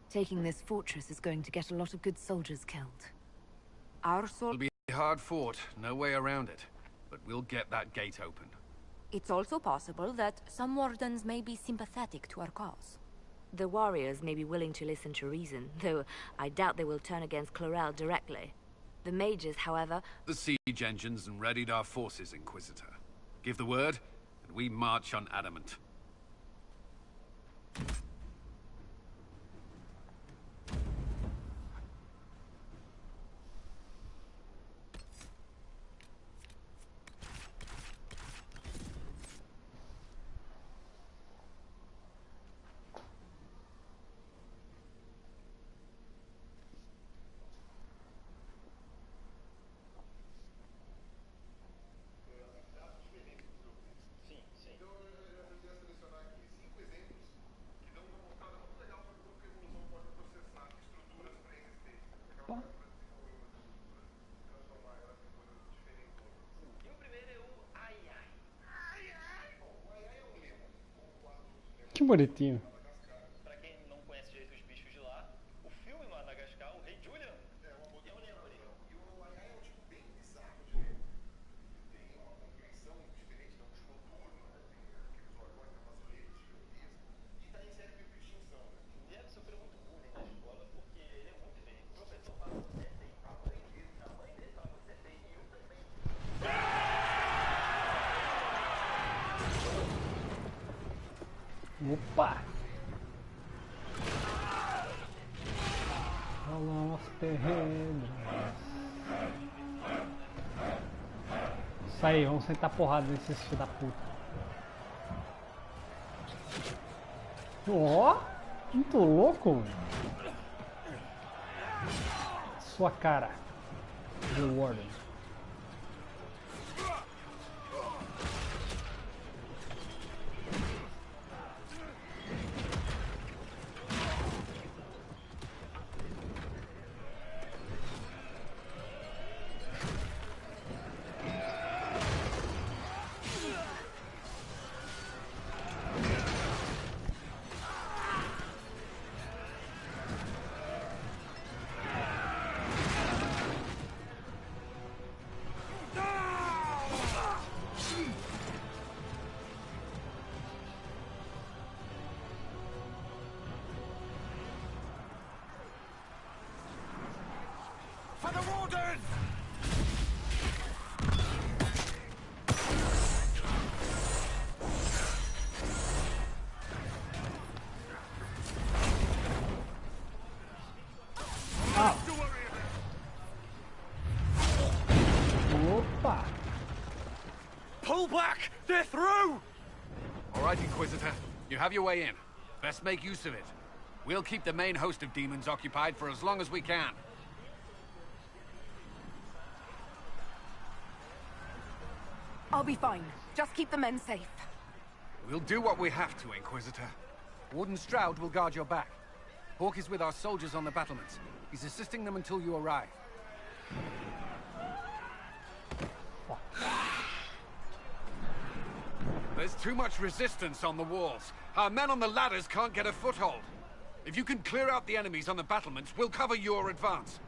Taking this fortress is going to get a lot of good soldiers killed. It'll be hard fought, no way around it. But we'll get that gate open. It's also possible that some wardens may be sympathetic to our cause. The warriors may be willing to listen to reason, though I doubt they will turn against Chlorel directly. The mages, however... The siege engines and readied our forces, Inquisitor. Give the word, and we march on Adamant. Que bonitinho. Pra quem não conhece direito os bichos de lá, o filme Madagascar, o Rei Julian, é um modelo lembre. E o Aiai é um tipo bem bizarro de ler. Tem uma compreensão diferente da última turma, né? Tem aqueles órgãos da maçonetes, gigantescos, e tá em série de extinção, né? Deve sofrer muito bullying na escola, porque ele é muito bem. O professor fala que você tem, a mãe dele fala que você tem, e eu também. Opa! Rolam as pedras. Isso aí, vamos sentar porrada nesses filhos da puta. Ó! Muito louco, mano. Sua cara. The Warden. For the Warden! Opa! Pull back! They're through! All right, Inquisitor. You have your way in. Best make use of it. We'll keep the main host of demons occupied for as long as we can. I'll be fine. Just keep the men safe. We'll do what we have to, Inquisitor. Warden Stroud will guard your back. Hawk is with our soldiers on the battlements. He's assisting them until you arrive. There's too much resistance on the walls. Our men on the ladders can't get a foothold. If you can clear out the enemies on the battlements, we'll cover your advance.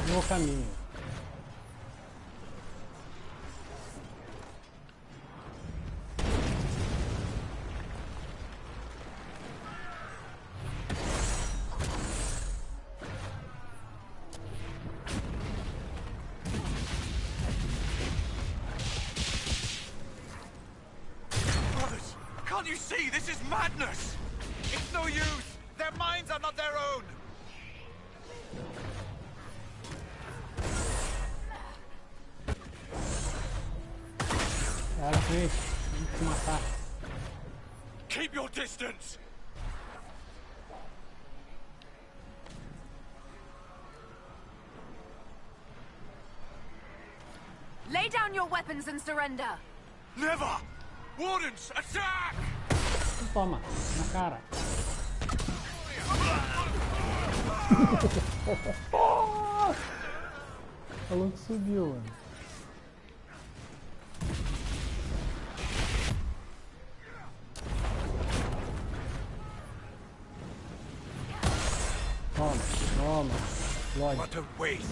No caminho. Brothers, can't you see? This is madness! no use! Their minds are not their own! Cara, vem se matar. Keep your distance! Lay down your weapons and surrender. Never! Wardens, attack! Toma, na cara. Falou que subiu, mano. Toma, toma. Lógico. What a waste!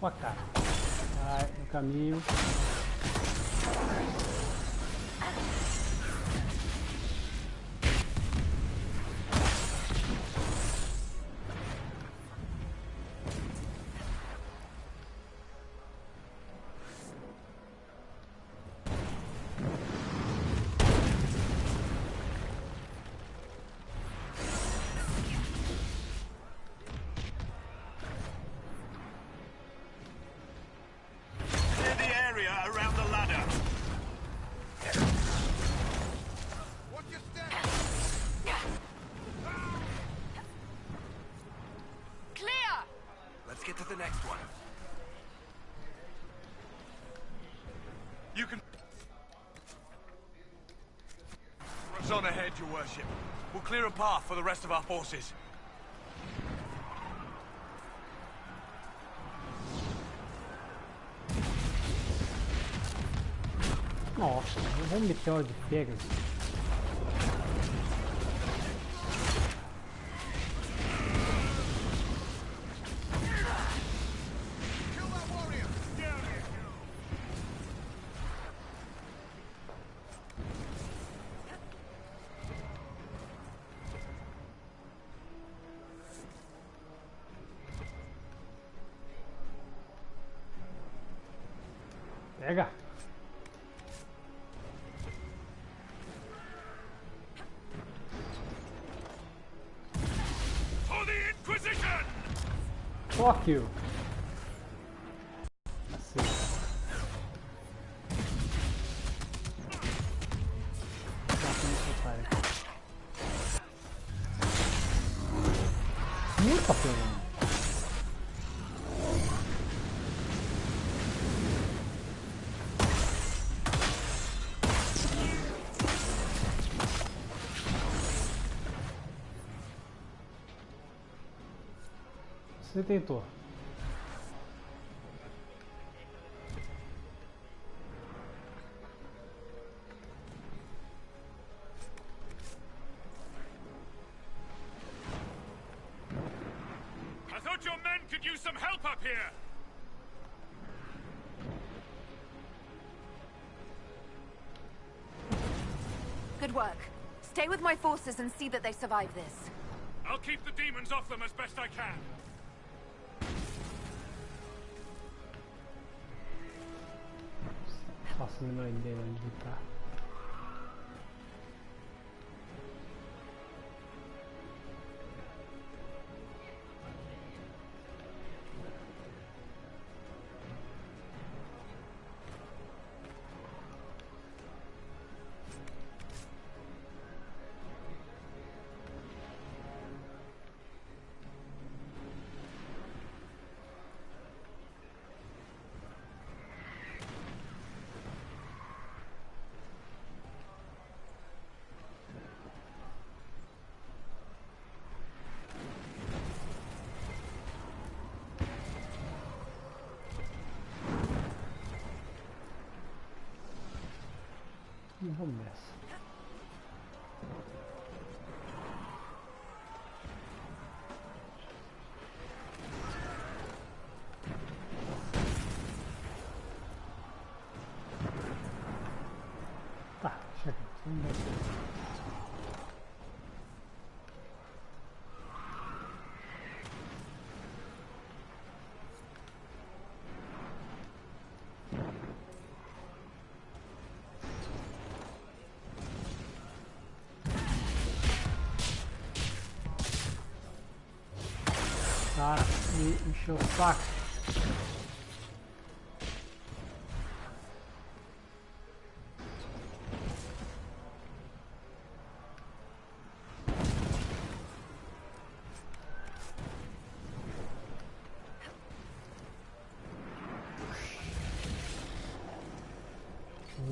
Sua cara. Vai no caminho. Around the ladder. Watch your step. Clear! Let's get to the next one. You can... Zone ahead, your worship. We'll clear a path for the rest of our forces. Nossa, eu vou meter hora de Pegasus. Pega! Fuck you! Muita pena. Você tentou. here! Good work. Stay with my forces and see that they survive this. I'll keep the demons off them as best I can. Faço a menor ideia onde ele tá. Vamos nessa. Tá, chega. Vamos nessa. Cara, me encheu o saco.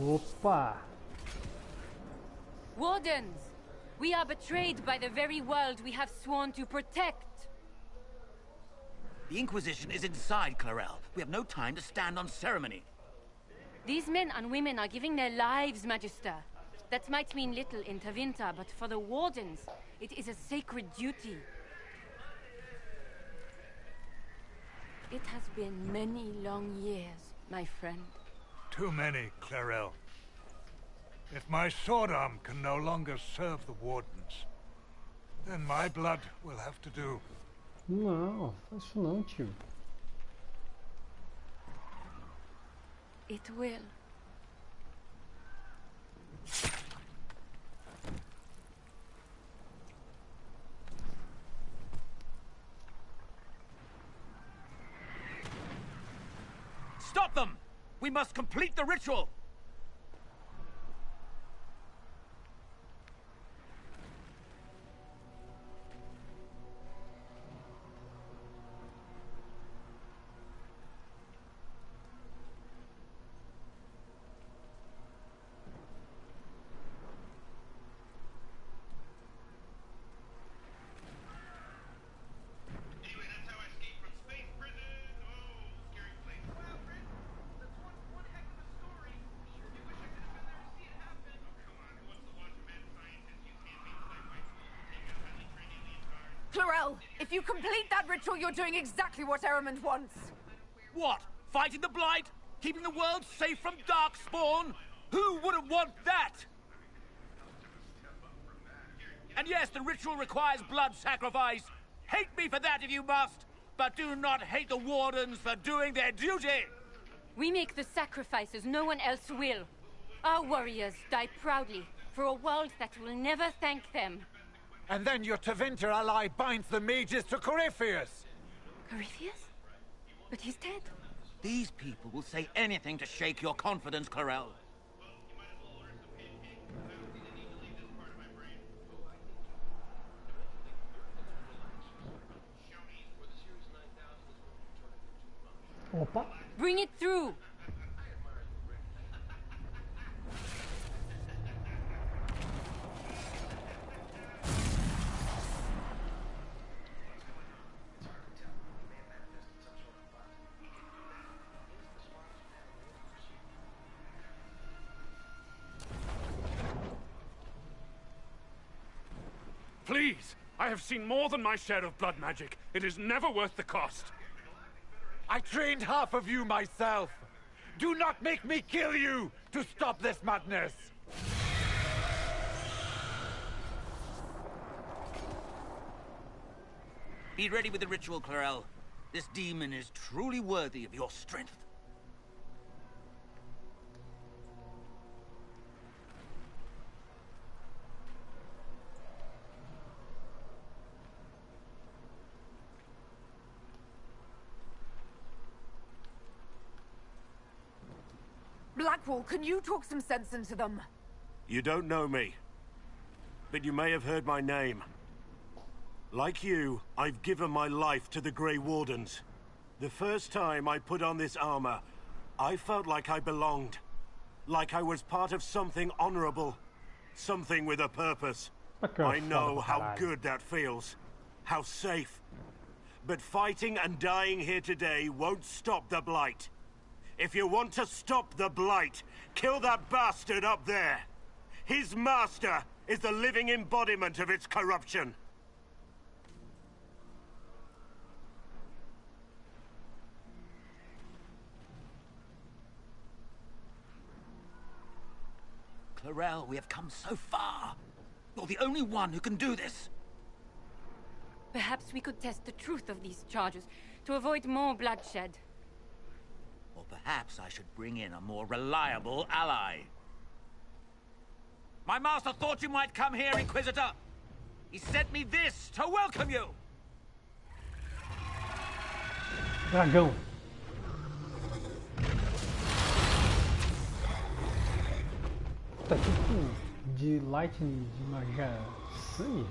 Opa! Wardens! We are betrayed by the very world we have sworn to protect. The Inquisition is inside, Clarel. We have no time to stand on ceremony. These men and women are giving their lives, Magister. That might mean little in Tevinter, but for the Wardens, it is a sacred duty. It has been many long years, my friend. Too many, Clarel. If my sword arm can no longer serve the Wardens, then my blood will have to do. Não, faz isso não, tio. It will. Stop them! We must complete the ritual! Clarel, if you complete that ritual, you're doing exactly what Ehrman wants. What? Fighting the Blight? Keeping the world safe from Darkspawn? Who wouldn't want that? And yes, the ritual requires blood sacrifice. Hate me for that if you must, but do not hate the Wardens for doing their duty! We make the sacrifices no one else will. Our warriors die proudly for a world that will never thank them. And then your Tevinter ally binds the mages to Corypheus! Corypheus? But he's dead. These people will say anything to shake your confidence, Clarel. Opa! Bring it through! Please! I have seen more than my share of blood magic. It is never worth the cost. I trained half of you myself. Do not make me kill you to stop this madness. Be ready with the ritual, Clarel. This demon is truly worthy of your strength. Blackwall, can you talk some sense into them? You don't know me, but you may have heard my name. Like you, I've given my life to the Grey Wardens. The first time I put on this armor, I felt like I belonged. Like I was part of something honorable. Something with a purpose. I know how good that feels. How safe. But fighting and dying here today won't stop the Blight. If you want to stop the Blight, kill that bastard up there. His master is the living embodiment of its corruption. Clarel, we have come so far. You're the only one who can do this. Perhaps we could test the truth of these charges to avoid more bloodshed. Or perhaps I should bring in a more reliable ally. My master thought you might come here, Inquisitor. He sent me this to welcome you. Dragão. Tá tipo de lightning, de magia sangue.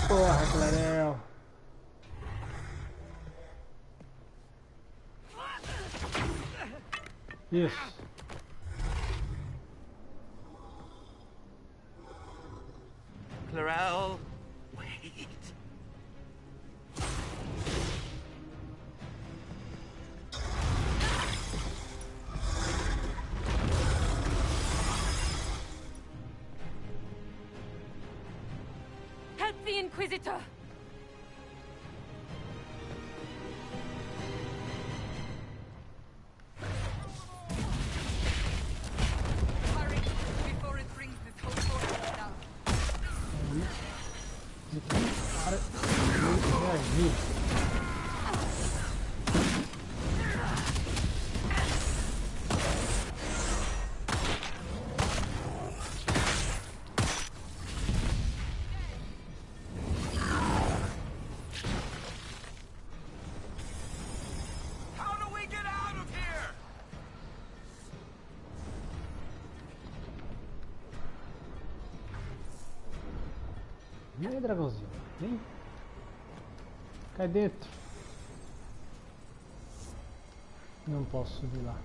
Porra, Clarel. Isso. Clarel, wait. Help the Inquisitor! Hurry, before it brings this whole forest down. Para de reagir. How do we get out of here? Vem aí, dragãozinho. Vem. Cai dentro. Não posso subir lá.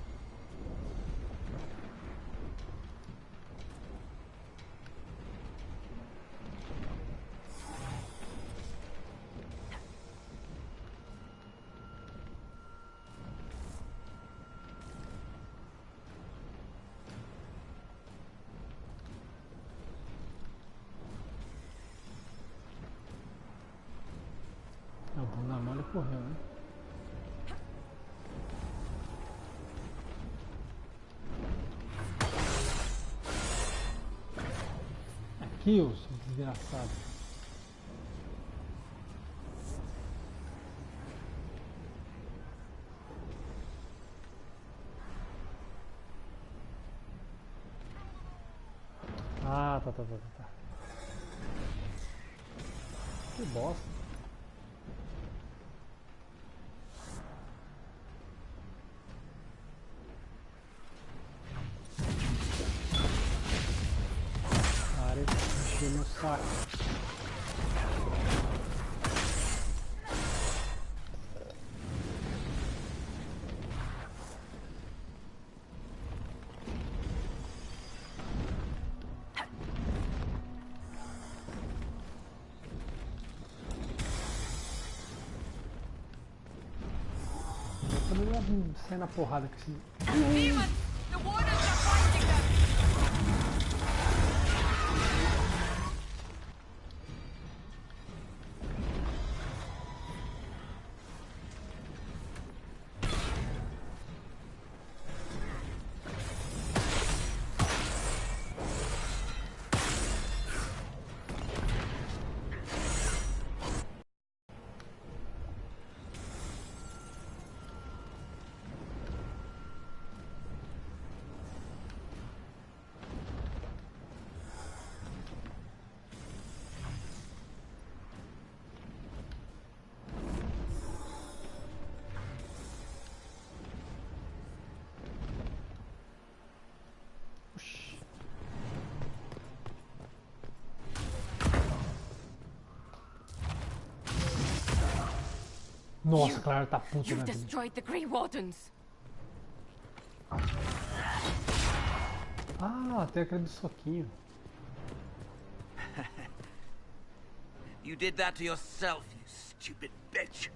A bunda mole correu, né? Aqui, ô desgraçado. Ah, tá. Que bosta. No saco. Eu também sair na porrada com esse... Demons! The warders are fighting them! Nossa, Clara tá puta, You've né? destroyed the Grey Wardens. Ah, tem aquele do soquinho. You did that to yourself, you stupid bitch.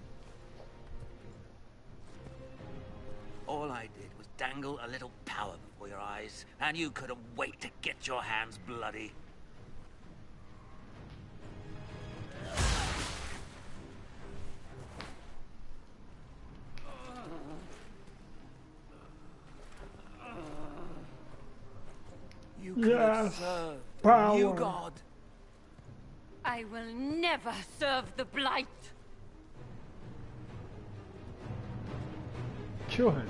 All I did was dangle a little power before your eyes, and you couldn't wait to get your hands bloody. You could Yes, serve the power. new god. I will never serve the Blight. Kill him.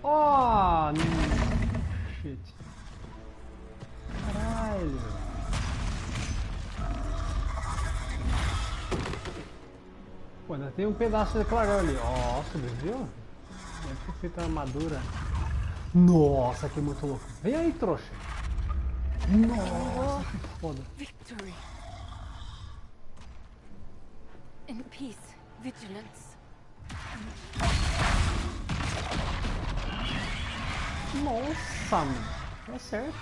Oh, shit. Caralho. Pô, ainda tem um pedaço de clarão ali. Ó, sobreviveu? Deve ter feito a armadura. Nossa, que muito louco. Vem aí, trouxa. Nossa, que foda. Victory. In peace, vigilance. Nossa, mano. Tá certo.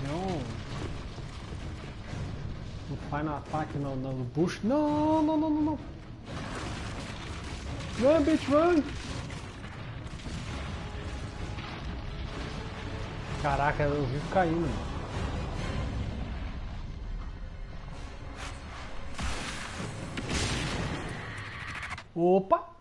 Não. No final ataque no bush. Não, não, não, não, não. Run, bitch, run! Caraca, eu vivo caindo, mano. Opa!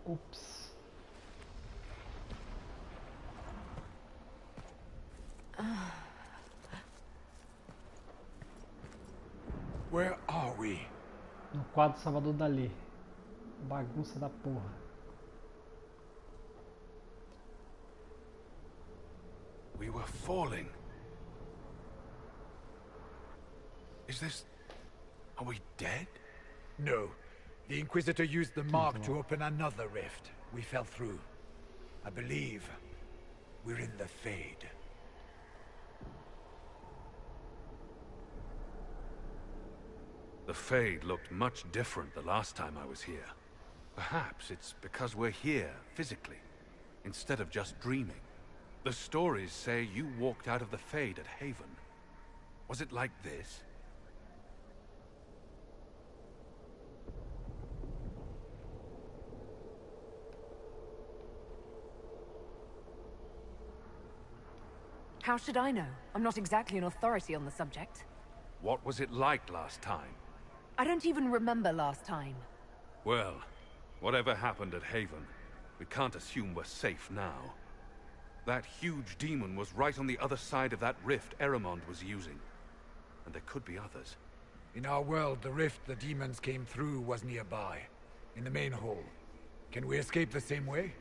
Oops. Where are we? No quadro Salvador Dali. Bagunça da porra. We were falling. Is this... Are we dead? No. The Inquisitor used the mark to open another rift. We fell through. I believe we're in the Fade. The Fade looked much different the last time I was here. Perhaps it's because we're here, physically, instead of just dreaming. The stories say you walked out of the Fade at Haven. Was it like this? How should I know? I'm not exactly an authority on the subject. What was it like last time? I don't even remember last time. Well, whatever happened at Haven, we can't assume we're safe now. That huge demon was right on the other side of that rift Eramond was using. And there could be others. In our world, the rift the demons came through was nearby, in the main hall. Can we escape the same way?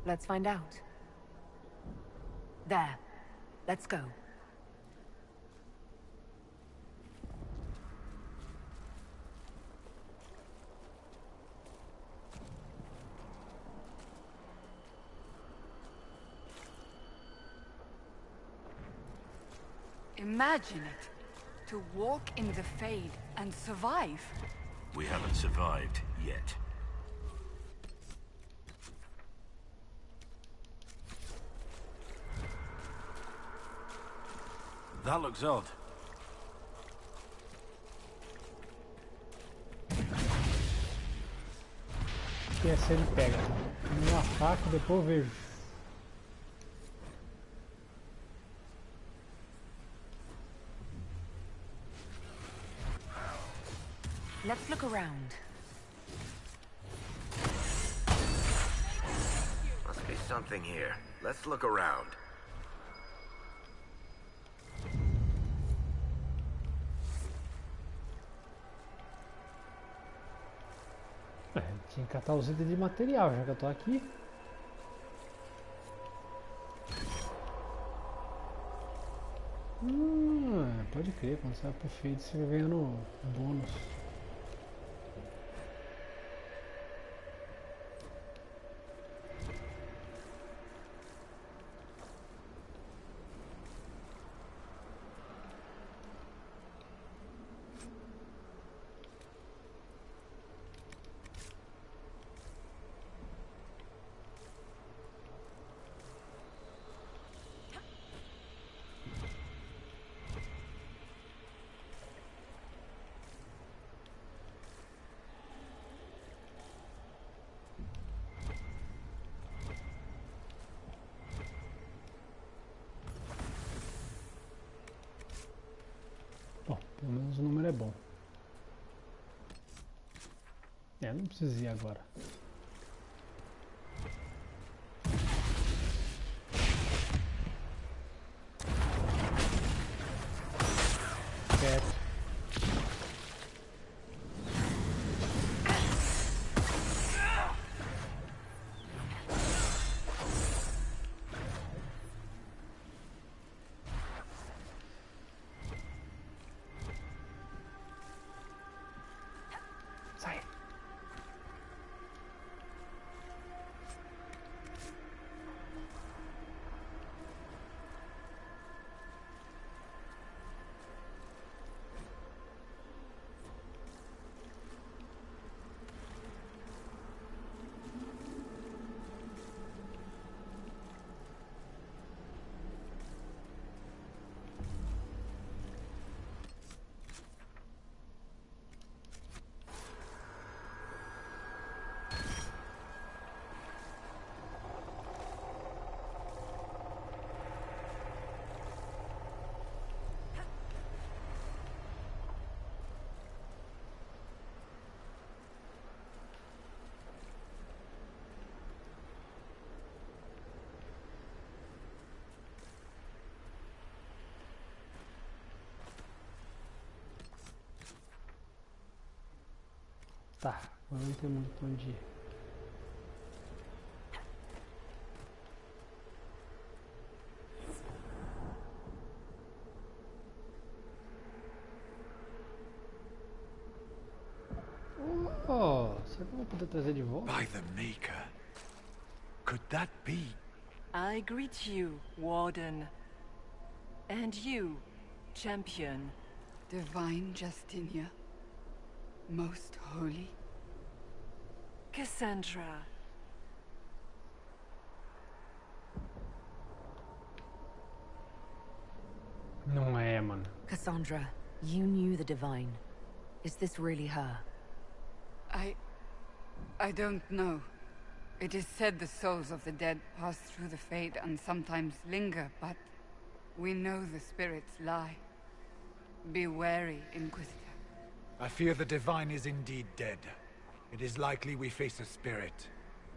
Let's find out. There. Let's go. Imagine it. To walk in the Fade and survive. We haven't survived yet. That looks odd. E essa ele pega. Uma faca, depois eu vejo. Let's look around. Must be something here. Let's look around. Tinha que catar os itens de material, já que eu tô aqui. Pode crer, quando você vai pro feito, você vai ganhando bônus. Bom, pelo menos o número é bom. Não precisa ir agora. Certo. Sai. Tá, agora não tem muito pra onde ir. Oh, será que eu vou poder trazer de volta? By the Maker. Could that be? I greet you, Warden. And you, Champion. Divine Justinia. Most holy. Cassandra. Não é, mano. Cassandra, you knew the Divine. Is this really her? I don't know. It is said the souls of the dead pass through the Fade and sometimes linger, but we know the spirits lie. Be wary, Inquisitor. I fear the Divine is indeed dead. It is likely we face a spirit,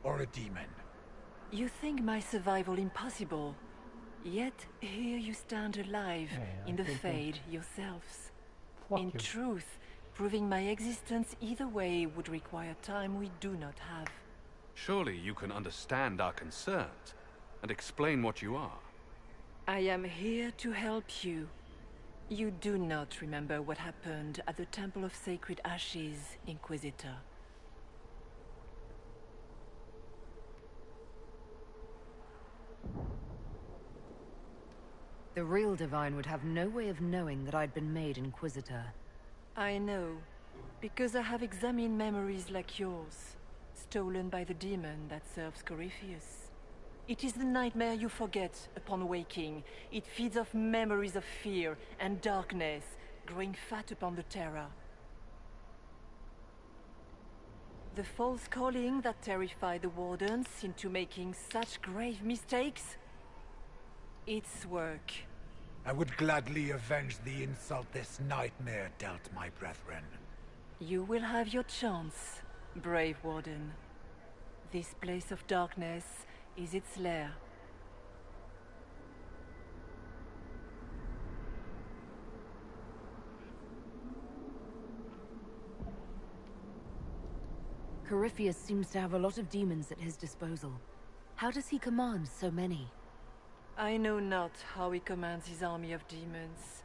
or a demon. You think my survival impossible, yet here you stand alive in the Fade yourselves. In truth, proving my existence either way would require time we do not have. Surely you can understand our concerns and explain what you are. I am here to help you. You do not remember what happened at the Temple of Sacred Ashes, Inquisitor. The real Divine would have no way of knowing that I'd been made Inquisitor. I know, because I have examined memories like yours, stolen by the demon that serves Corypheus. It is the nightmare you forget upon waking. It feeds off memories of fear and darkness, growing fat upon the terror. The false calling that terrified the Wardens into making such grave mistakes? Its work. I would gladly avenge the insult this nightmare dealt my brethren. You will have your chance, brave Warden. This place of darkness is its lair. Corypheus seems to have a lot of demons at his disposal. How does he command so many? I know not how he commands his army of demons.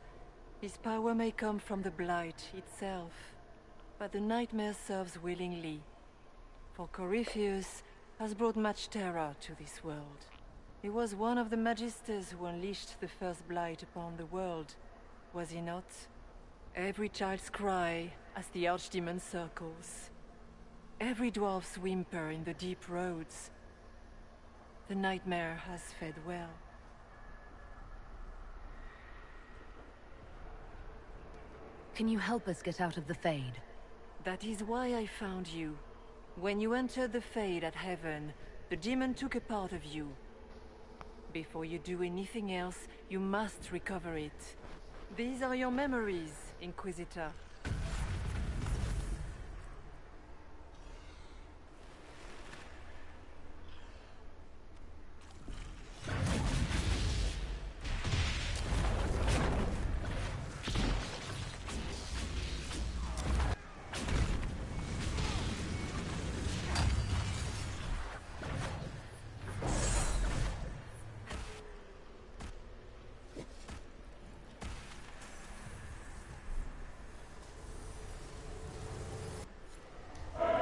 His power may come from the Blight itself, but the nightmare serves willingly. For Corypheus has brought much terror to this world. He was one of the Magisters who unleashed the first Blight upon the world, was he not? Every child's cry as the Archdemon circles. Every dwarf's whimper in the deep roads. The nightmare has fed well. Can you help us get out of the Fade? That is why I found you. When you entered the Fade at Heaven, the demon took a part of you. Before you do anything else, you must recover it. These are your memories, Inquisitor.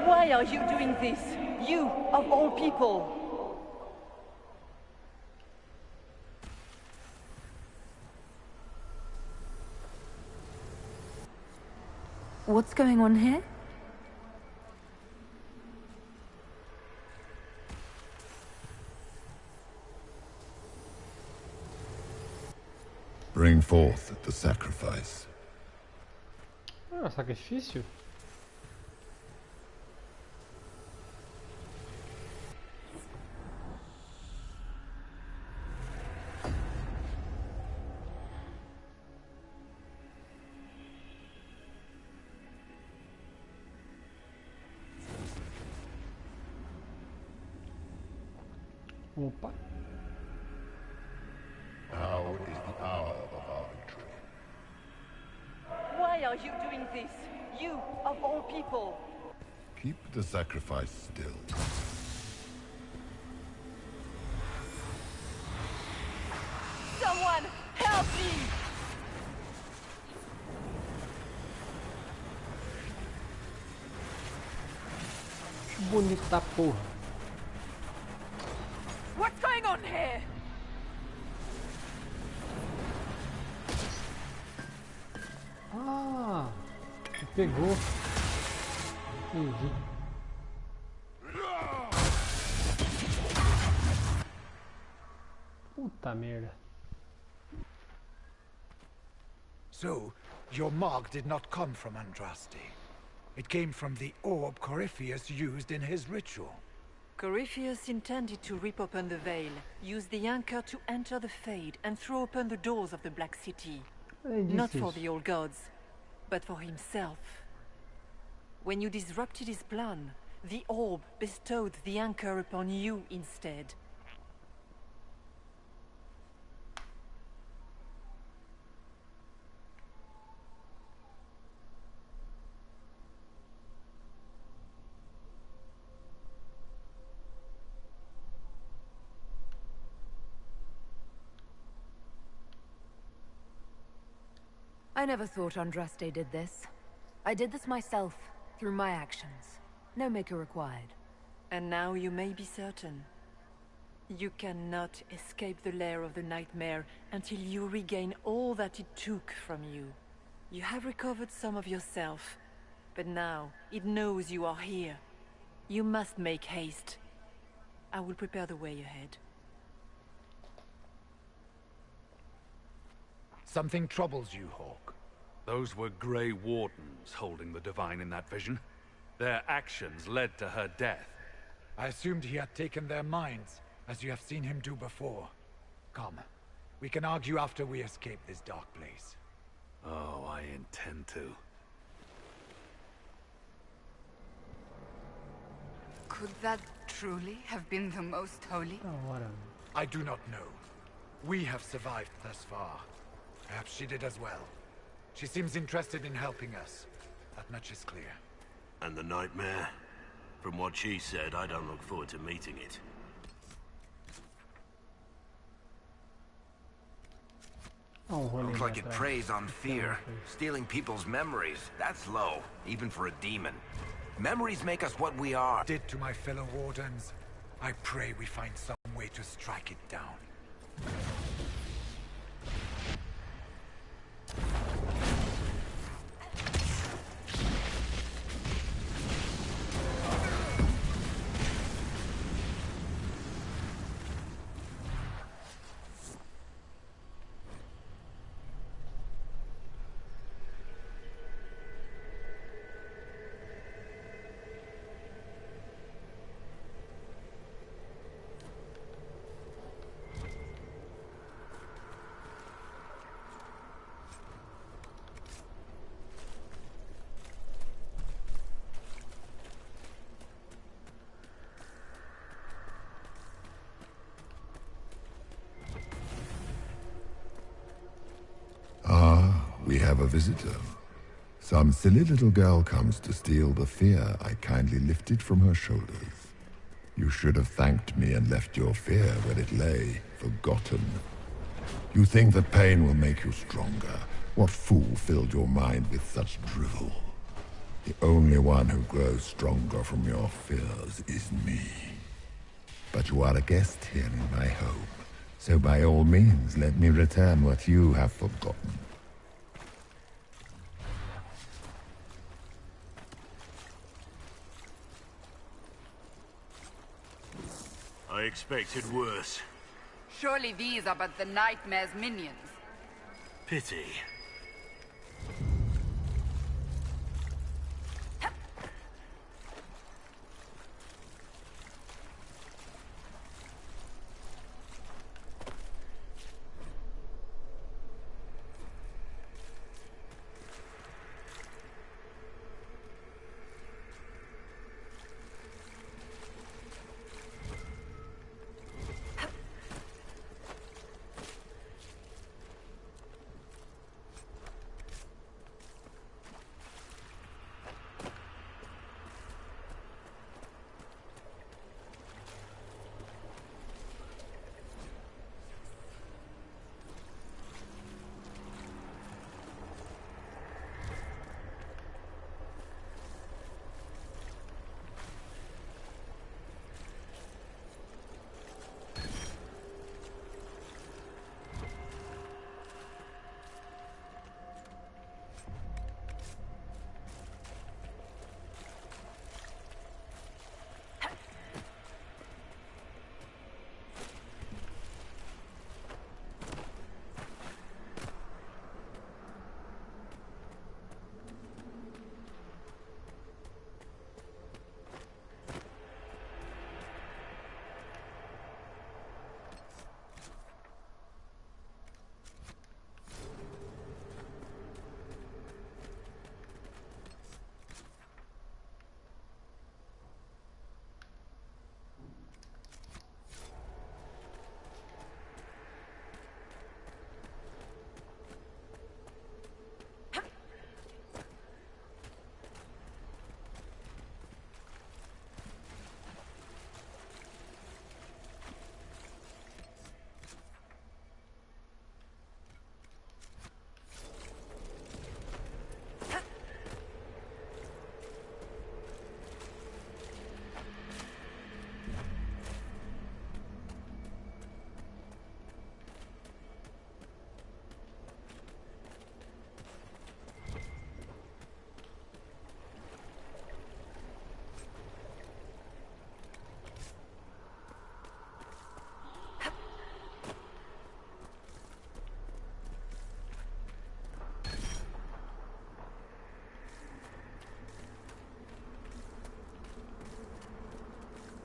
Why are you doing this? You, of all people! What's going on here? Bring forth the sacrifice. Ah, sacrifício? Opa. Now is the hour of our victory. Why are you doing this? You, of all people! Keep the sacrifice still. Someone, help me! Que bonita porra. What's going on here? Ah, pegou. Entendi. Puta merda. So, your mark did not come from Andraste. It came from the orb Corypheus used in his ritual. Corypheus intended to rip open the veil, use the anchor to enter the Fade, and throw open the doors of the Black City. Not for the old gods, but for himself. When you disrupted his plan, the orb bestowed the anchor upon you instead. I never thought Andraste did this. I did this myself, through my actions. No maker required. And now you may be certain. You cannot escape the lair of the nightmare until you regain all that it took from you. You have recovered some of yourself, but now it knows you are here. You must make haste. I will prepare the way ahead. Something troubles you, Hawk. Those were Grey Wardens holding the Divine in that vision. Their actions led to her death. I assumed he had taken their minds, as you have seen him do before. Come, we can argue after we escape this dark place. Oh, I intend to. Could that truly have been the most holy? Oh, whatever. I do not know. We have survived thus far. Perhaps she did as well. She seems interested in helping us. That much is clear. And the nightmare? From what she said, I don't look forward to meeting it. Looks like it preys on fear. Stealing people's memories, that's low, even for a demon. Memories make us what we are. Did to my fellow Wardens. I pray we find some way to strike it down. We have a visitor. Some silly little girl comes to steal the fear I kindly lifted from her shoulders. You should have thanked me and left your fear where it lay, forgotten. You think that pain will make you stronger. What fool filled your mind with such drivel? The only one who grows stronger from your fears is me. But you are a guest here in my home, so by all means let me return what you have forgotten. I expected worse. Surely these are but the nightmare's minions. Pity.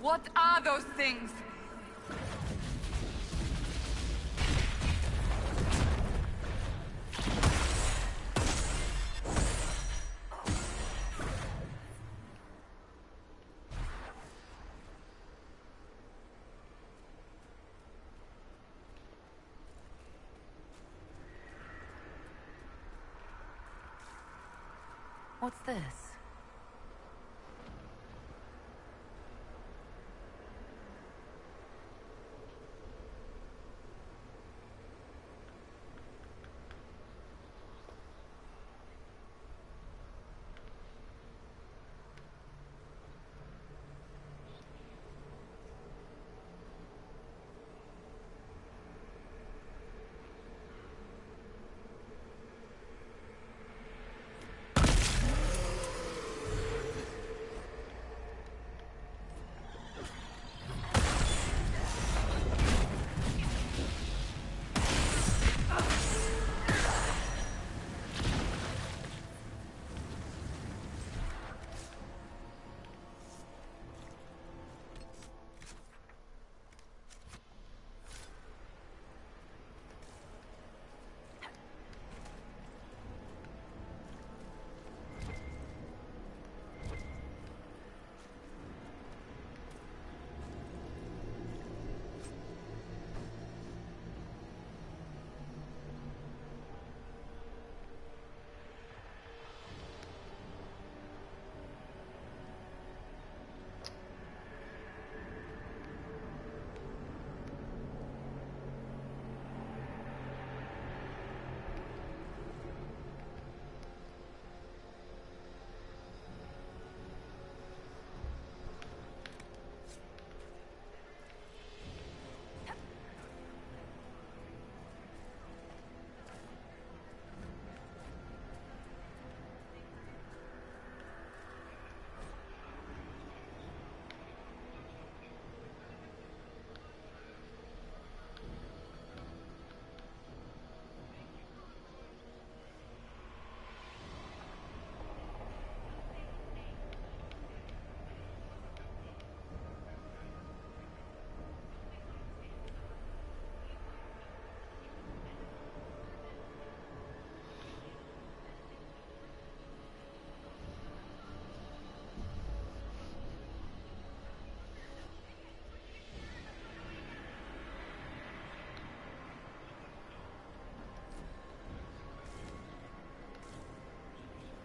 What are those things? What's this?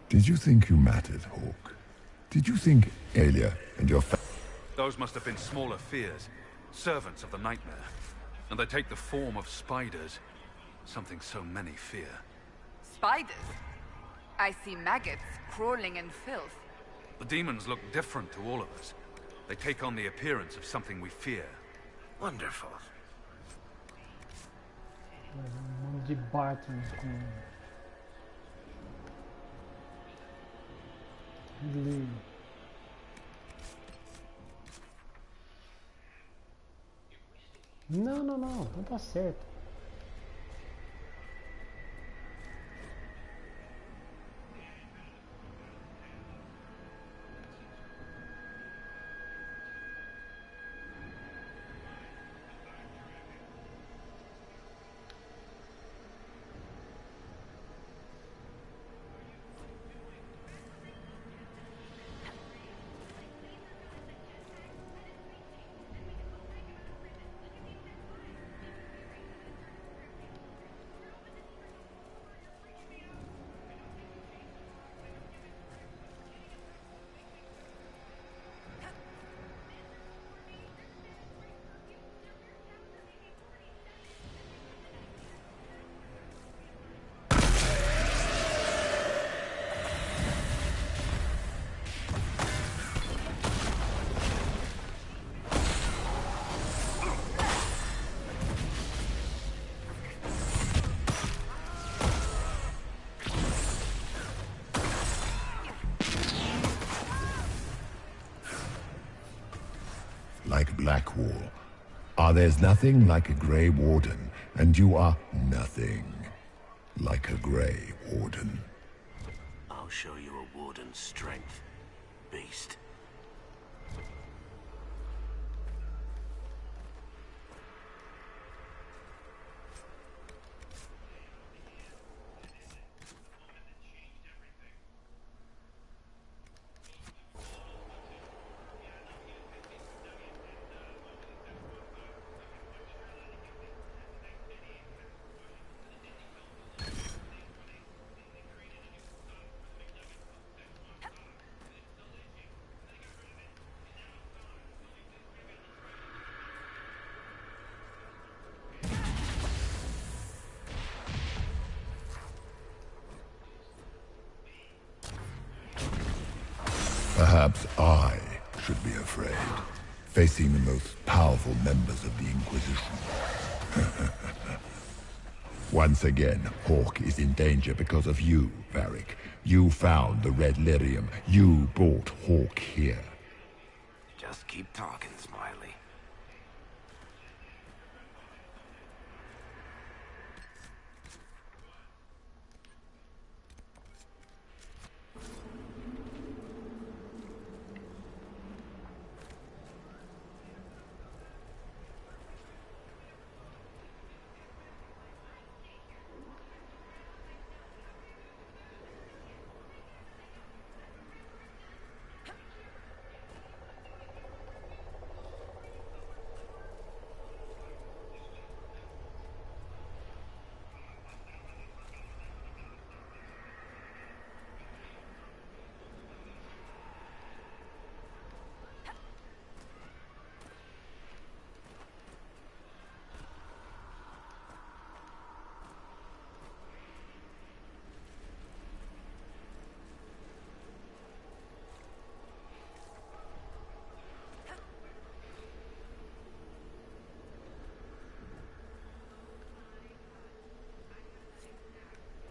Did you think you mattered, Hawk? Did you think Alia and your Those must have been smaller fears, servants of the nightmare. And they take the form of spiders, something so many fear. Spiders? I see maggots crawling in filth. The demons look different to all of us. They take on the appearance of something we fear. Wonderful. De Bartons com Lee. Não, não tá certo. Like Blackwall. There's nothing like a Grey Warden, and you are nothing like a Grey Warden. I'll show you a warden's strength, beast. Perhaps I should be afraid, facing the most powerful members of the Inquisition. Once again, Hawk is in danger because of you, Varric. You found the Red Lyrium. You brought Hawk here. Just keep talking, Smiley.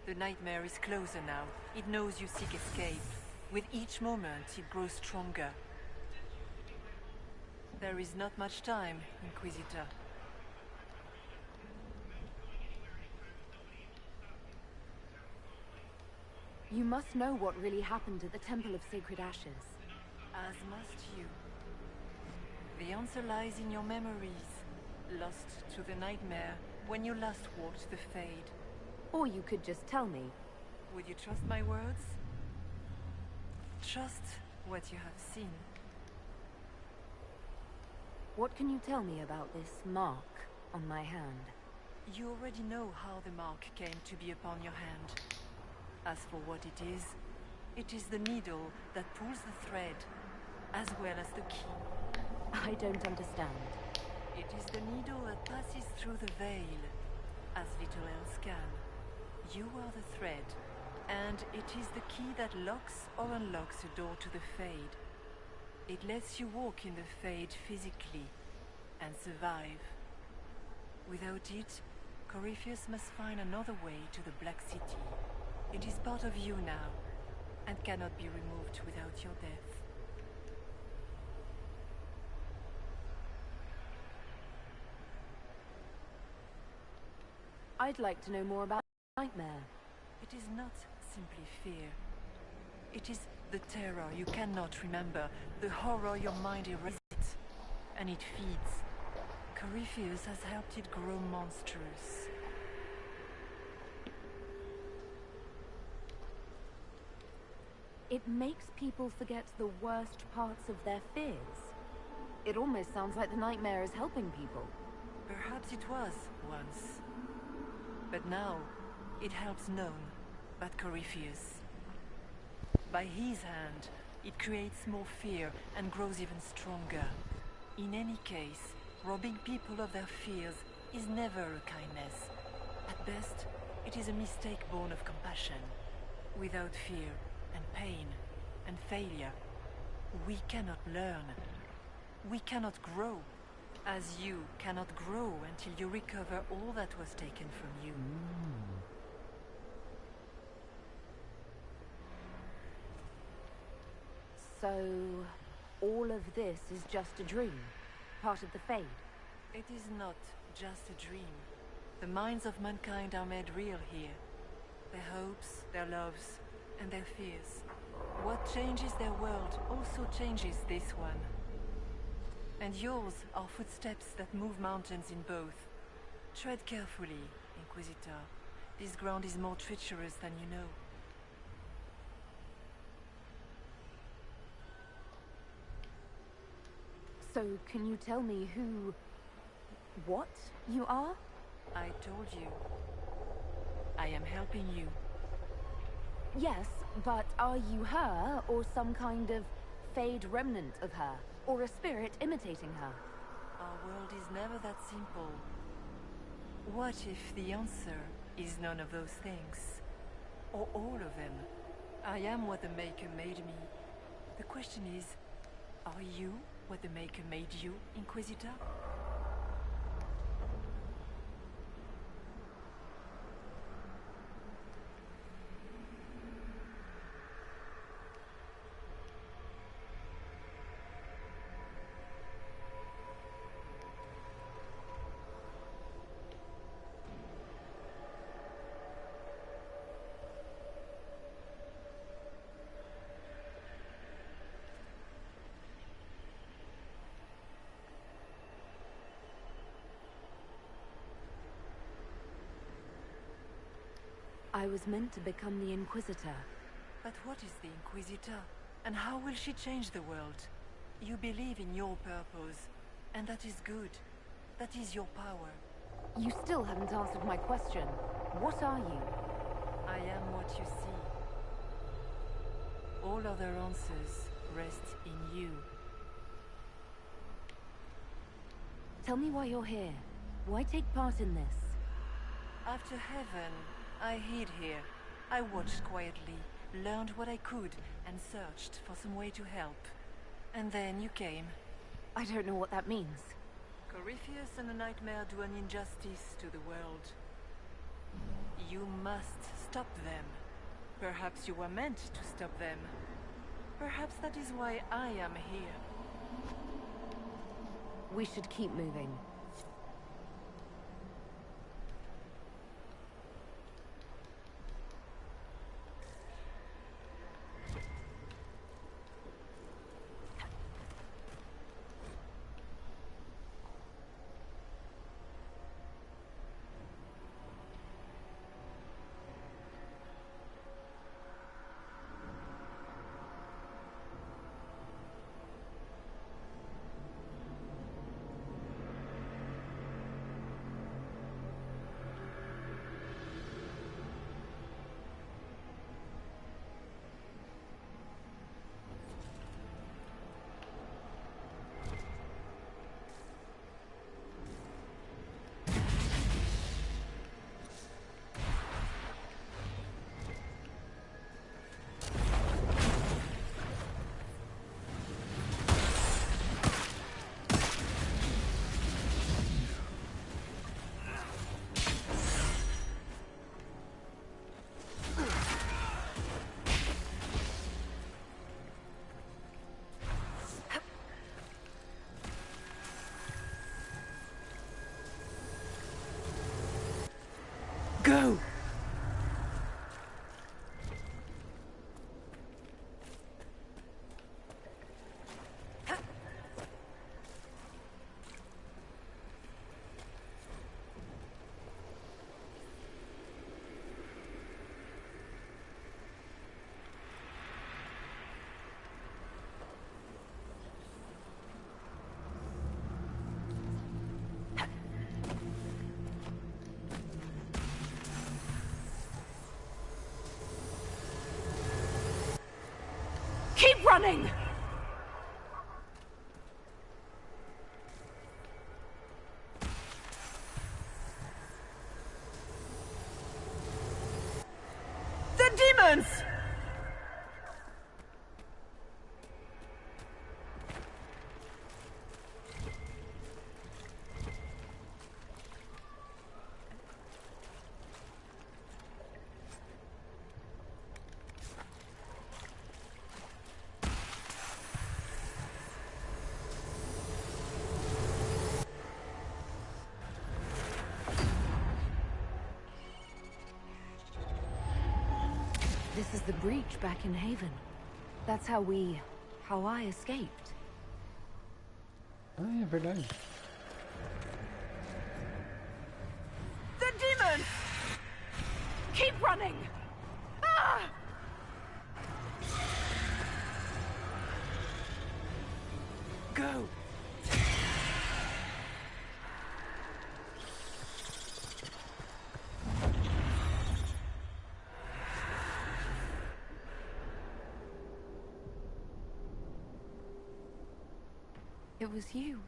The nightmare is closer now. It knows you seek escape. With each moment, it grows stronger. There is not much time, Inquisitor. You must know what really happened at the Temple of Sacred Ashes. As must you. The answer lies in your memories, lost to the nightmare when you last walked the Fade. Or you could just tell me. Would you trust my words? Trust what you have seen. What can you tell me about this mark on my hand? You already know how the mark came to be upon your hand. As for what it is the needle that pulls the thread, as well as the key. I don't understand. It is the needle that passes through the veil, as little else can. You are the thread, and it is the key that locks or unlocks a door to the Fade. It lets you walk in the Fade physically, and survive. Without it, Corypheus must find another way to the Black City. It is part of you now, and cannot be removed without your death. I'd like to know more about nightmare. It is not simply fear. It is the terror you cannot remember, the horror your mind erases, and it feeds. Corypheus has helped it grow monstrous. It makes people forget the worst parts of their fears. It almost sounds like the nightmare is helping people. Perhaps it was once. But now, it helps none but Corypheus. By his hand, it creates more fear and grows even stronger. In any case, robbing people of their fears is never a kindness. At best, it is a mistake born of compassion. Without fear and pain and failure, we cannot learn. We cannot grow. As you cannot grow until you recover all that was taken from you. So, all of this is just a dream? Part of the Fade? It is not just a dream. The minds of mankind are made real here. Their hopes, their loves, and their fears. What changes their world also changes this one. And yours are footsteps that move mountains in both. Tread carefully, Inquisitor. This ground is more treacherous than you know. So, can you tell me what you are? I told you. I am helping you. Yes, but are you her, or some kind of Fade remnant of her? Or a spirit imitating her? Our world is never that simple. What if the answer is none of those things? Or all of them? I am what the Maker made me. The question is, are you what the Maker made you, Inquisitor? I was meant to become the Inquisitor. But what is the Inquisitor? And how will she change the world? You believe in your purpose, and that is good. That is your power. You still haven't answered my question. What are you? I am what you see. All other answers rest in you. Tell me why you're here. Why take part in this? After heaven, I hid here. I watched quietly, learned what I could, and searched for some way to help. And then you came. I don't know what that means. Corypheus and the Nightmare do an injustice to the world. You must stop them. Perhaps you were meant to stop them. Perhaps that is why I am here. We should keep moving. Go! Keep running! The demons! This is the breach back in Haven. That's how I escaped. Ah, é verdade. The demons! Keep running! Ah! Go! It was you.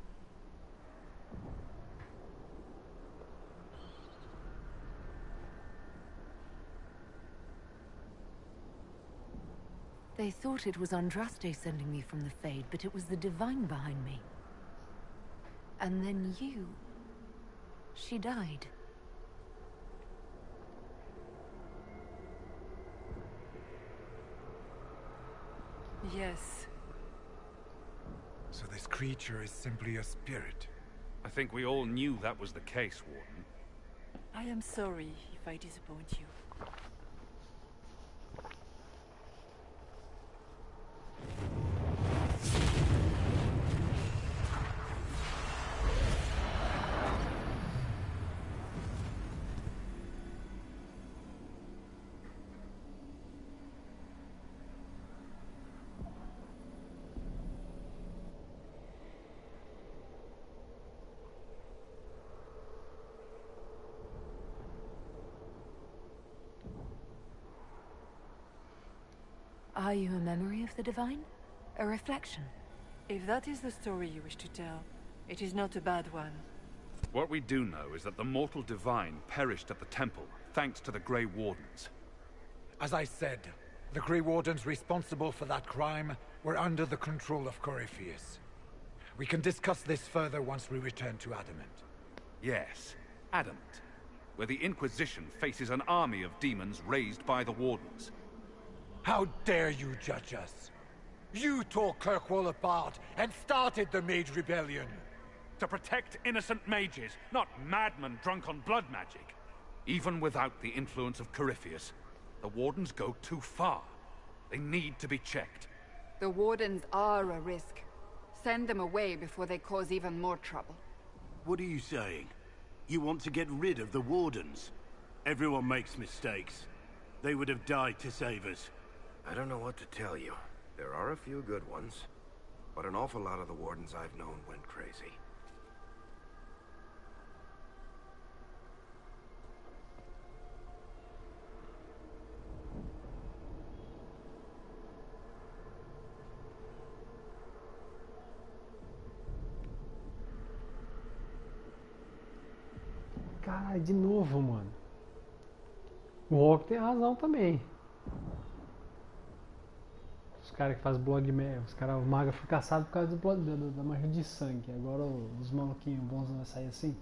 They thought it was Andraste sending me from the Fade, but it was the Divine behind me. And then you... She died. Yes. So this creature is simply a spirit? I think we all knew that was the case, Warden. I am sorry if I disappoint you. Are you a memory of the Divine? A reflection? If that is the story you wish to tell, it is not a bad one. What we do know is that the mortal Divine perished at the temple, thanks to the Grey Wardens. As I said, the Grey Wardens responsible for that crime were under the control of Corypheus. We can discuss this further once we return to Adamant. Yes, Adamant, where the Inquisition faces an army of demons raised by the Wardens. How dare you judge us? You tore Kirkwall apart and started the Mage Rebellion. To protect innocent mages, not madmen drunk on blood magic. Even without the influence of Corypheus, the Wardens go too far. They need to be checked. The Wardens are a risk. Send them away before they cause even more trouble. What are you saying? You want to get rid of the Wardens? Everyone makes mistakes. They would have died to save us. I don't know what to tell you. There are a few good ones, but an awful lot of the Wardens I've known went crazy. Caralho, de novo, mano. O Rock tem razão também. Os caras que fazem blog, os caras, o mago foi caçado por causa da mancha de sangue. Agora os maluquinhos bons vão sair assim.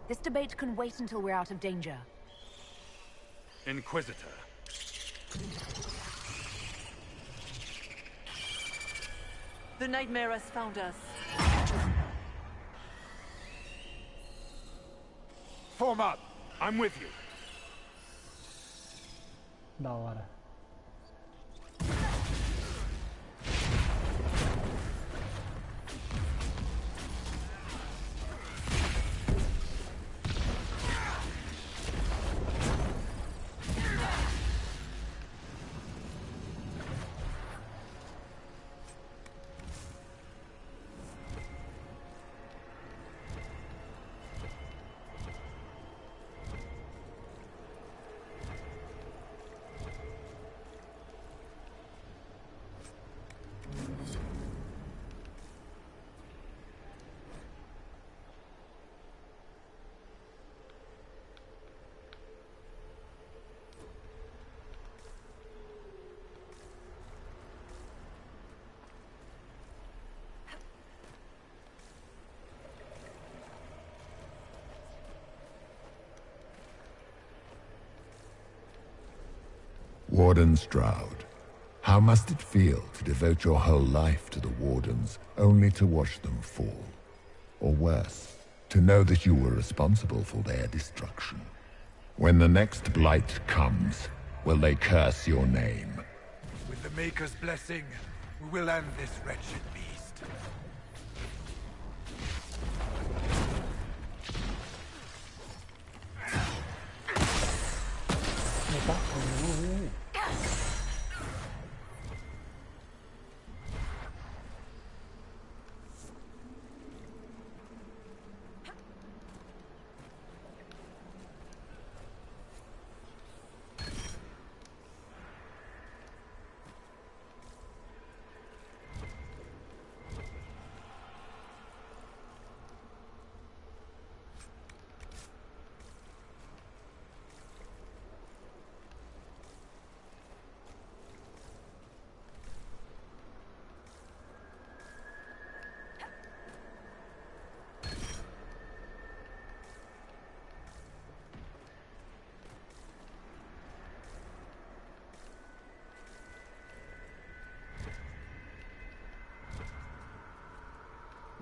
This debate can wait until we're out of danger. Inquisitor. The nightmare has found us. Form up. I'm with you. Da hora. Warden Stroud, how must it feel to devote your whole life to the Wardens, only to watch them fall? Or worse, to know that you were responsible for their destruction? When the next blight comes, will they curse your name? With the Maker's blessing, we will end this wretched beast.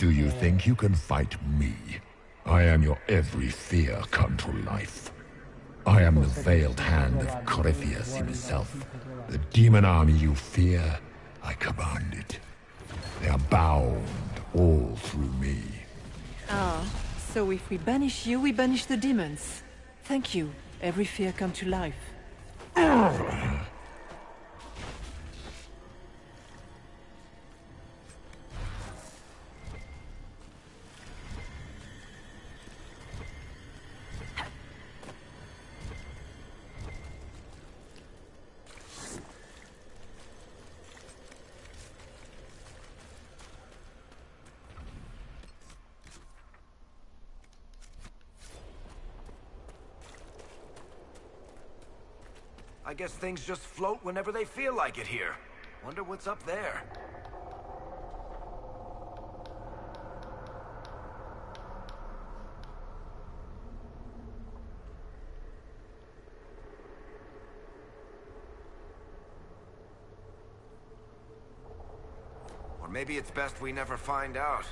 Do you think you can fight me? I am your every fear come to life. I am the veiled hand of Corypheus himself. The demon army you fear, I command it. They are bound all through me. Ah, so if we banish you, we banish the demons. Thank you. Every fear come to life. I guess things just float whenever they feel like it here. Wonder what's up there. Or maybe it's best we never find out.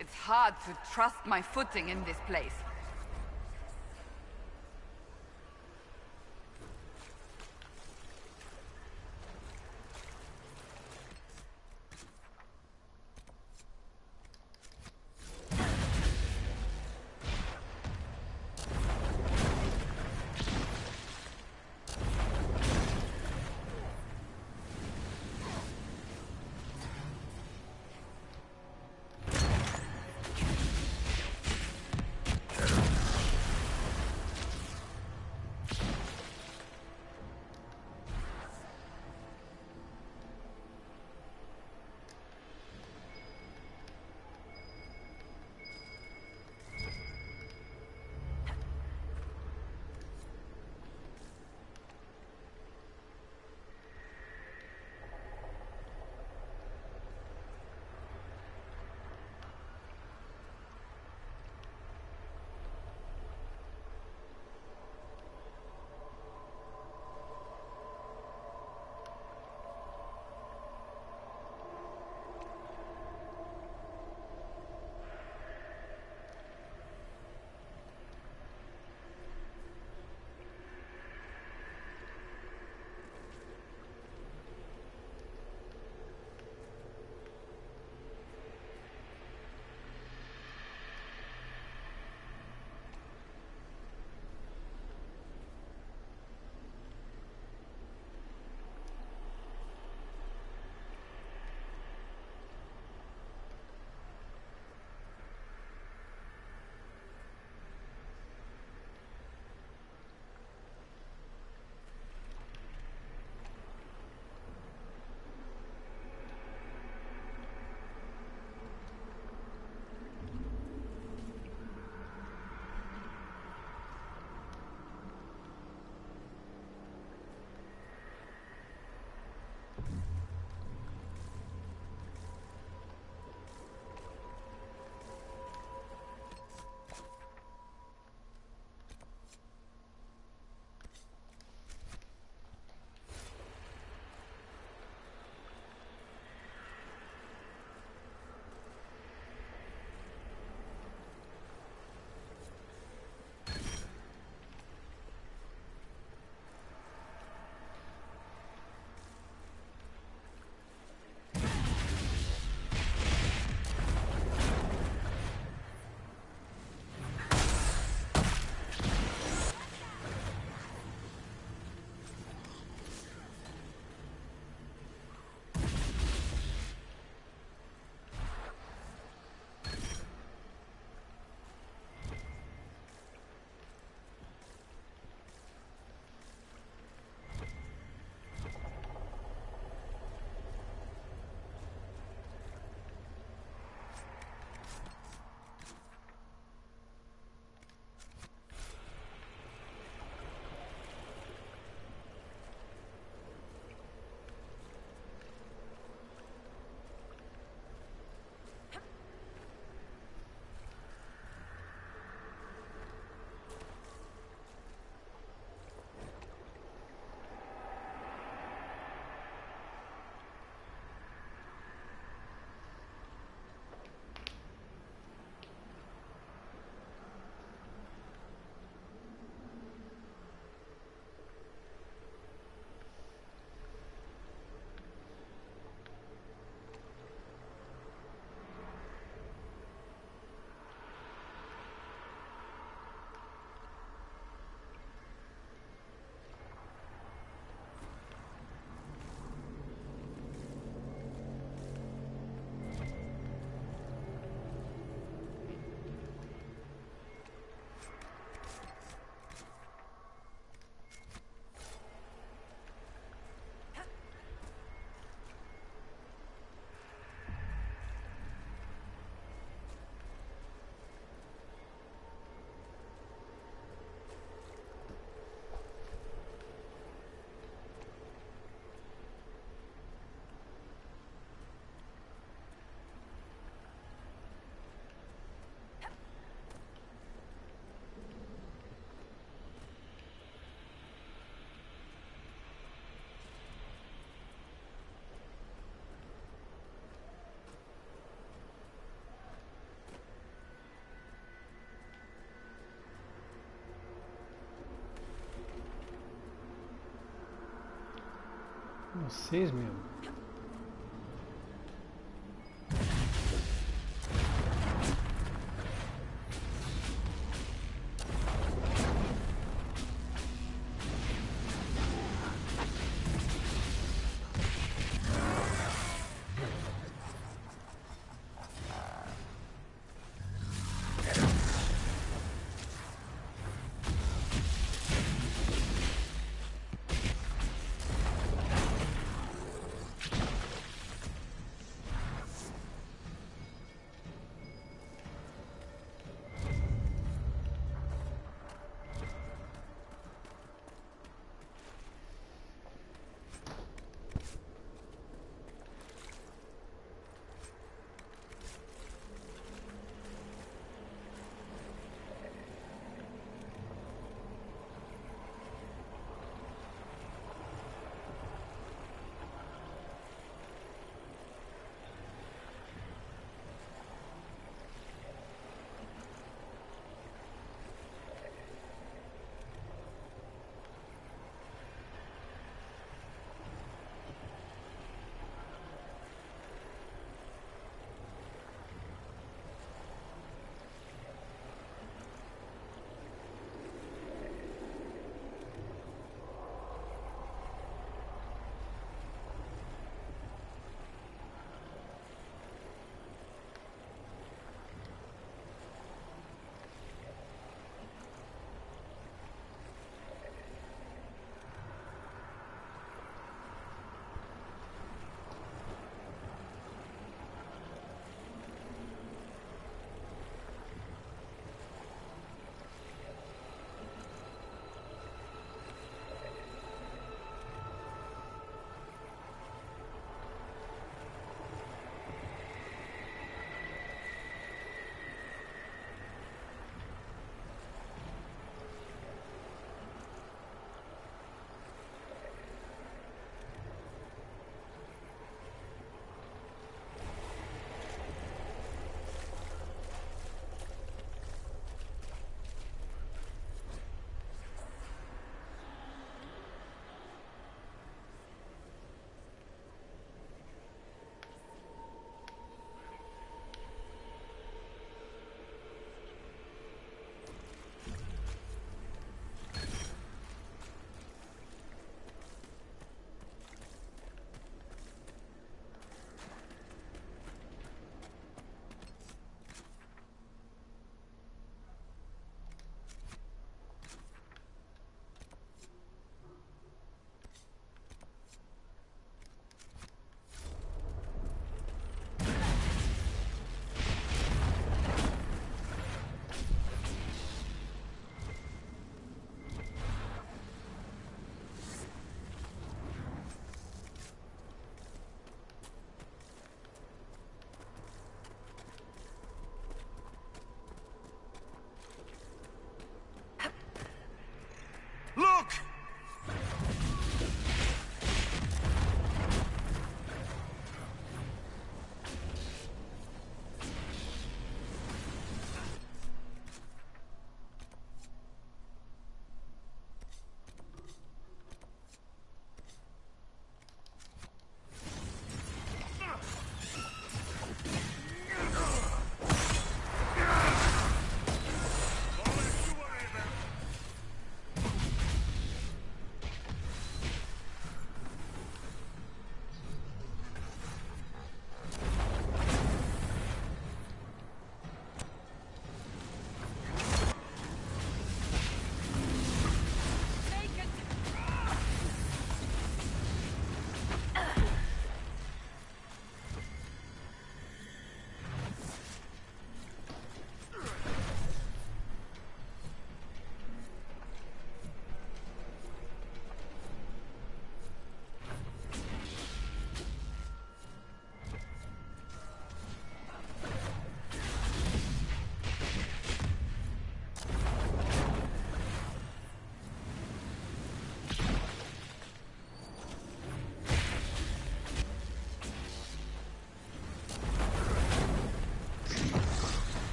It's hard to trust my footing in this place. Vocês mesmo.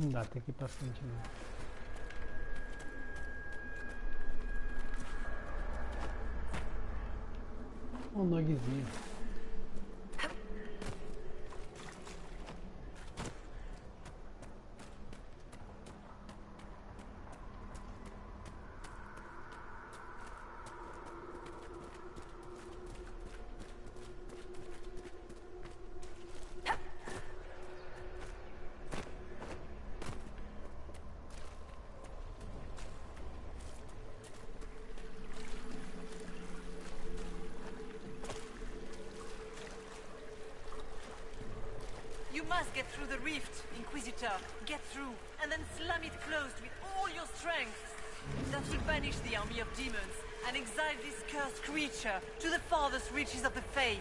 Não dá, tem que ir pra frente não. Um nugzinho. You must get through the rift, Inquisitor. Get through, and then slam it closed with all your strength. That will banish the army of demons and exile this cursed creature to the farthest reaches of the Fade.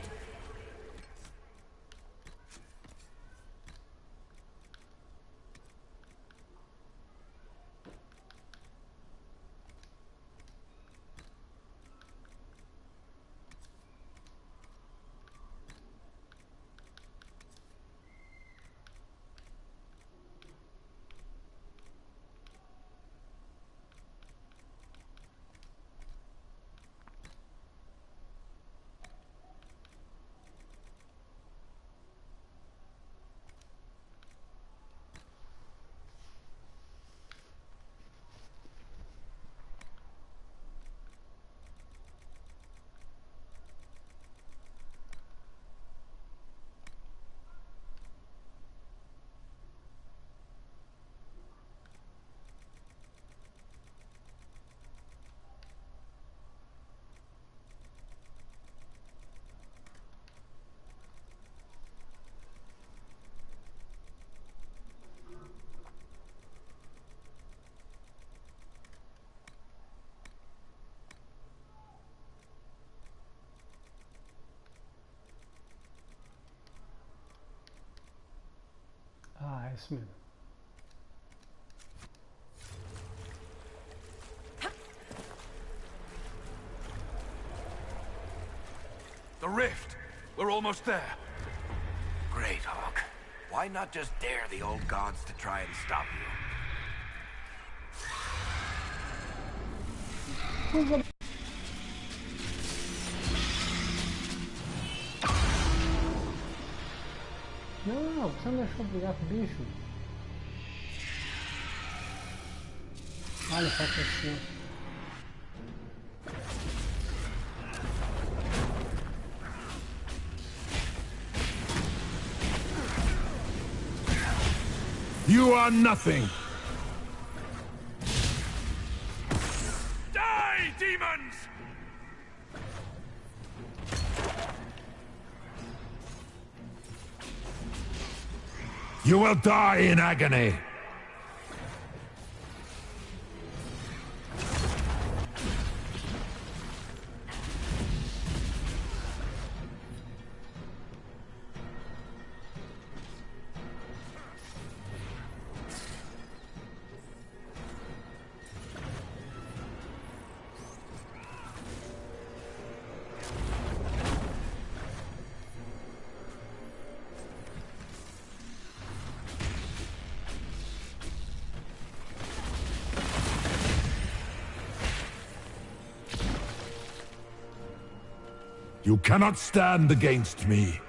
Ah, é isso mesmo. The rift! We're almost there. Great, Hawk. Why not just dare the old gods to try and stop you? Não, você não deixou brigar com o bicho. Olha, faz assim. You are nothing. Die, demons! You will die in agony. You cannot stand against me.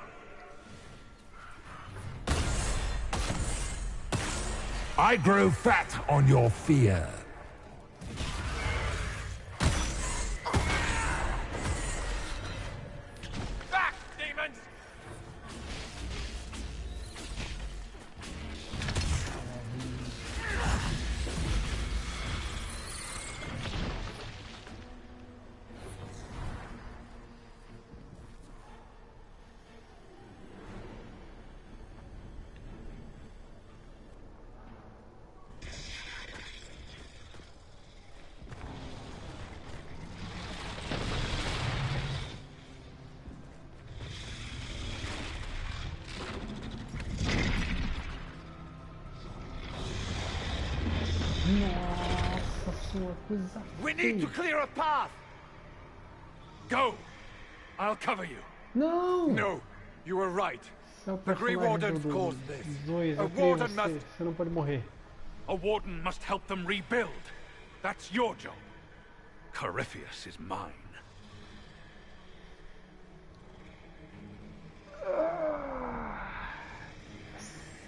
I grow fat on your fear. Back, demons! We need to clear a path! Go! I'll cover you. No! No, you were right. Seu The Grey personagem Wardens do caused this. dois, A eu criei warden você. must... Você não pode morrer. A warden must help them rebuild. That's your job. Corypheus is mine.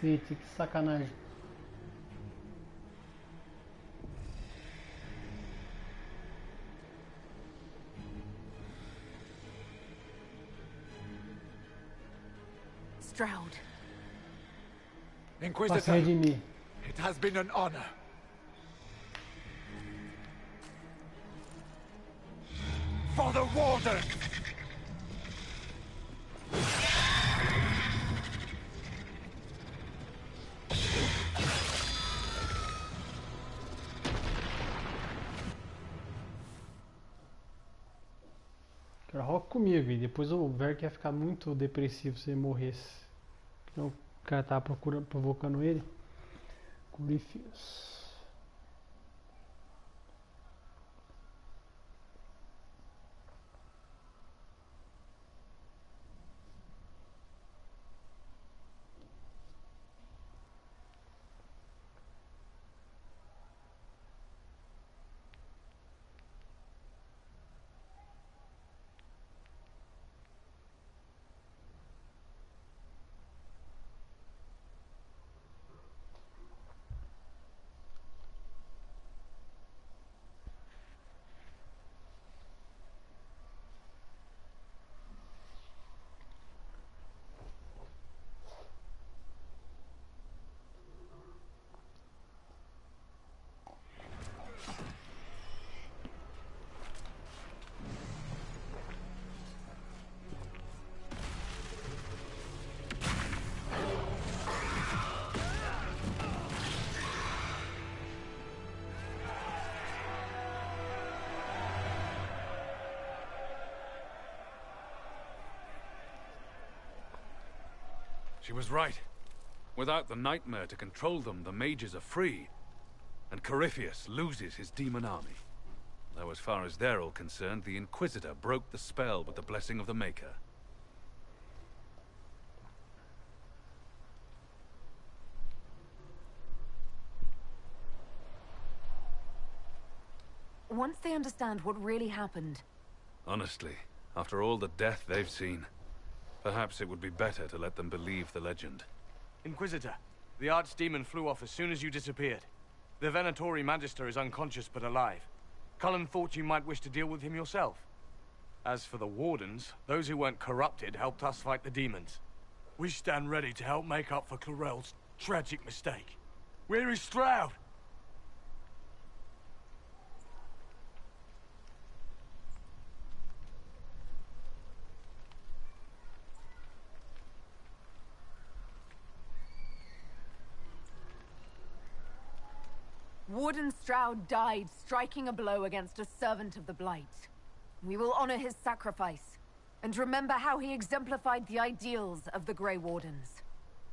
Cacete, que sacanagem. Stroud. Pra se Inquisitor, redimir. it has been an honor. For the Warden! Cara, rock comigo, e depois o Verk ia ficar muito depressivo se ele morresse. Então, o cara tava provocando ele. Corypheus. She was right. Without the nightmare to control them, the mages are free. And Corypheus loses his demon army. Though as far as they're all concerned, the Inquisitor broke the spell with the blessing of the Maker. Once they understand what really happened... Honestly, after all the death they've seen, perhaps it would be better to let them believe the legend. Inquisitor, the Archdemon flew off as soon as you disappeared. The Venatori Magister is unconscious but alive. Cullen thought you might wish to deal with him yourself. As for the Wardens, those who weren't corrupted helped us fight the demons. We stand ready to help make up for Clarel's tragic mistake. Where is Stroud? Warden Stroud died striking a blow against a servant of the Blight. We will honor his sacrifice, and remember how he exemplified the ideals of the Grey Wardens,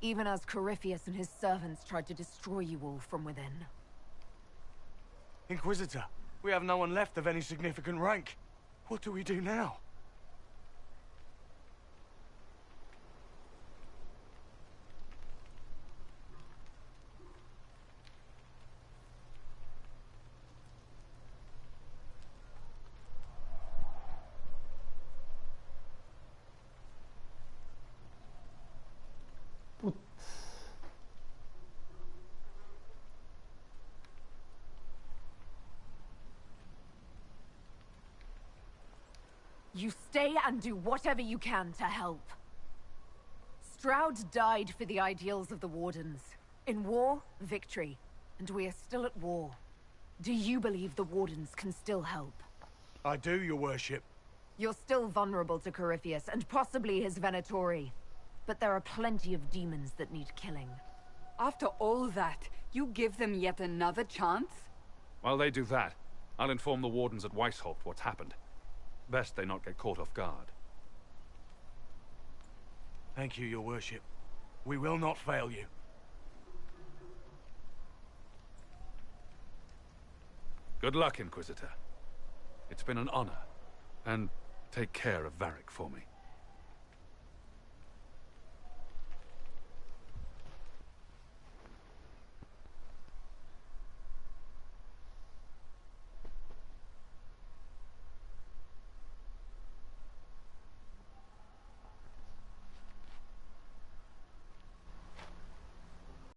even as Corypheus and his servants tried to destroy you all from within. Inquisitor, we have no one left of any significant rank. What do we do now? You stay and do whatever you can to help. Stroud died for the ideals of the Wardens. In war, victory. And we are still at war. Do you believe the Wardens can still help? I do, your worship. You're still vulnerable to Corypheus, and possibly his Venatori. But there are plenty of demons that need killing. After all that, you give them yet another chance? While they do that, I'll inform the Wardens at Weishaupt what's happened. Best they not get caught off guard. Thank you, your worship. We will not fail you. Good luck, Inquisitor. It's been an honor. And take care of Varric for me.